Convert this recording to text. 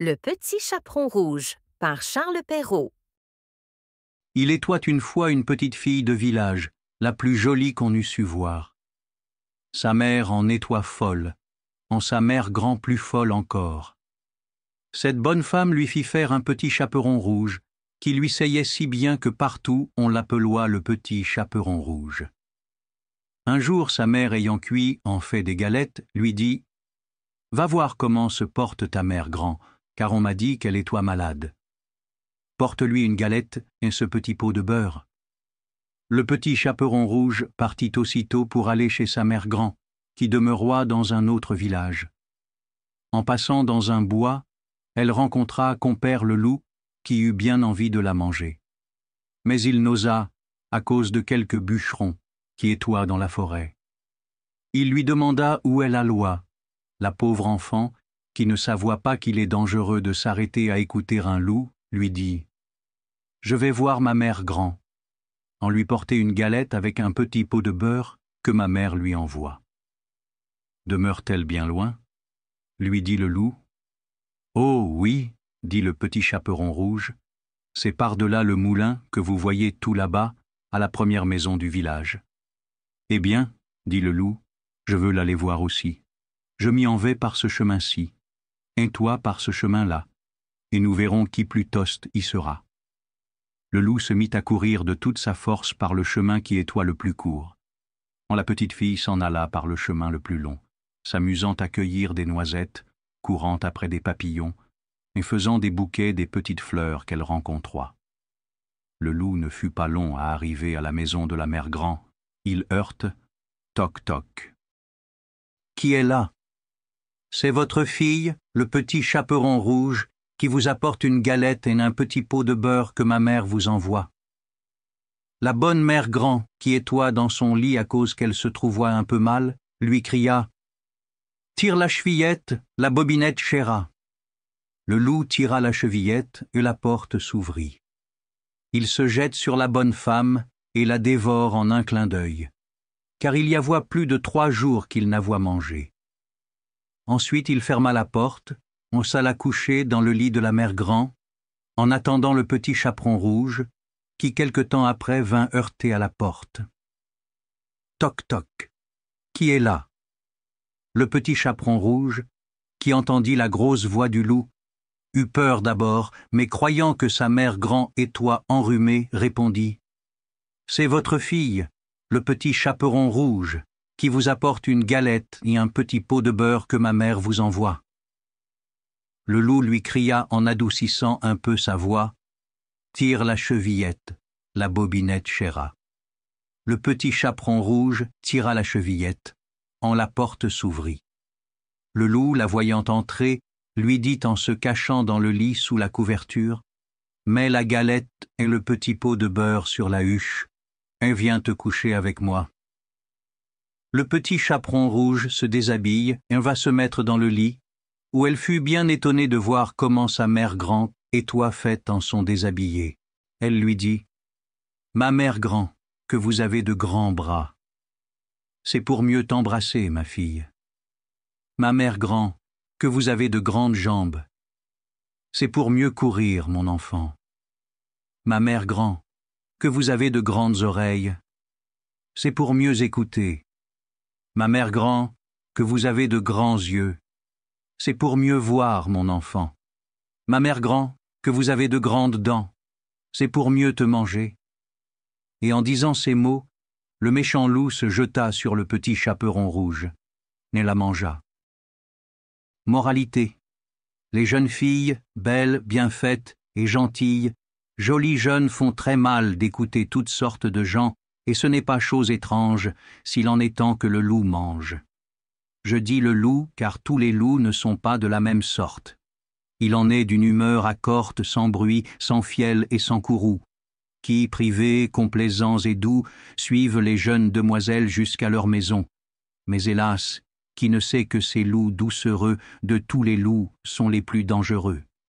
Le petit chaperon rouge par Charles Perrault. Il étoit une fois une petite fille de village, la plus jolie qu'on eût su voir. Sa mère en étoit folle, en sa mère grand plus folle encore. Cette bonne femme lui fit faire un petit chaperon rouge, qui lui seyait si bien que partout on l'appeloit le petit chaperon rouge. Un jour, sa mère ayant cuit en fait des galettes, lui dit « Va voir comment se porte ta mère grand, car on m'a dit qu'elle étoit malade. Porte-lui une galette et ce petit pot de beurre. » Le petit chaperon rouge partit aussitôt pour aller chez sa mère grand, qui demeuroit dans un autre village. En passant dans un bois, elle rencontra compère le loup, qui eut bien envie de la manger. Mais il n'osa, à cause de quelques bûcherons qui étoient dans la forêt. Il lui demanda où elle alloit. La pauvre enfant, qui ne savoit pas qu'il est dangereux de s'arrêter à écouter un loup, lui dit « Je vais voir ma mère grand. » En lui porter une galette avec un petit pot de beurre que ma mère lui envoie. « Demeure-t-elle bien loin ?» lui dit le loup. « Oh oui, » dit le petit chaperon rouge, « c'est par-delà le moulin que vous voyez tout là-bas, à la première maison du village. » « Eh bien, » dit le loup, « je veux l'aller voir aussi. Je m'y en vais par ce chemin-ci, et toi par ce chemin-là, et nous verrons qui plus toste y sera. » Le loup se mit à courir de toute sa force par le chemin qui étoit le plus court. La petite fille s'en alla par le chemin le plus long, s'amusant à cueillir des noisettes, courant après des papillons, et faisant des bouquets des petites fleurs qu'elle rencontroit. Le loup ne fut pas long à arriver à la maison de la mère grand. Il heurte, toc toc. « Qui est là ? » ?»« C'est votre fille, le petit chaperon rouge, qui vous apporte une galette et un petit pot de beurre que ma mère vous envoie. » La bonne mère grand, qui étoit dans son lit à cause qu'elle se trouvoit un peu mal, lui cria « Tire la chevillette, la bobinette chéra. » Le loup tira la chevillette et la porte s'ouvrit. Il se jette sur la bonne femme et la dévore en un clin d'œil, car il y avoit plus de 3 jours qu'il n'avoit mangé. Ensuite il ferma la porte, on s'alla coucher dans le lit de la mère grand, en attendant le petit chaperon rouge, qui quelque temps après vint heurter à la porte. Toc toc. Qui est là ? Le petit chaperon rouge, qui entendit la grosse voix du loup, eut peur d'abord, mais croyant que sa mère grand étoit enrhumée, répondit « C'est votre fille, le petit chaperon rouge, qui vous apporte une galette et un petit pot de beurre que ma mère vous envoie. » Le loup lui cria en adoucissant un peu sa voix « Tire la chevillette, la bobinette chéra. » Le petit chaperon rouge tira la chevillette, en la porte s'ouvrit. Le loup, la voyant entrer, lui dit en se cachant dans le lit sous la couverture « Mets la galette et le petit pot de beurre sur la huche, et viens te coucher avec moi. » Le petit chaperon rouge se déshabille et va se mettre dans le lit, où elle fut bien étonnée de voir comment sa mère grand étoit faite en son déshabillé. Elle lui dit « Ma mère grand, que vous avez de grands bras. C'est pour mieux t'embrasser, ma fille. Ma mère grand, que vous avez de grandes jambes. C'est pour mieux courir, mon enfant. Ma mère grand, que vous avez de grandes oreilles. C'est pour mieux écouter. Ma mère grand, que vous avez de grands yeux. C'est pour mieux voir, mon enfant. Ma mère grand, que vous avez de grandes dents. C'est pour mieux te manger. » Et en disant ces mots, le méchant loup se jeta sur le petit chaperon rouge, et la mangea. Moralité. Les jeunes filles, belles, bien faites et gentilles, jolies jeunes font très mal d'écouter toutes sortes de gens, et ce n'est pas chose étrange s'il en est temps que le loup mange. Je dis le loup car tous les loups ne sont pas de la même sorte. Il en est d'une humeur accorte, sans bruit, sans fiel et sans courroux, qui, privés, complaisants et doux, suivent les jeunes demoiselles jusqu'à leur maison. Mais hélas, qui ne sait que ces loups doucereux de tous les loups sont les plus dangereux.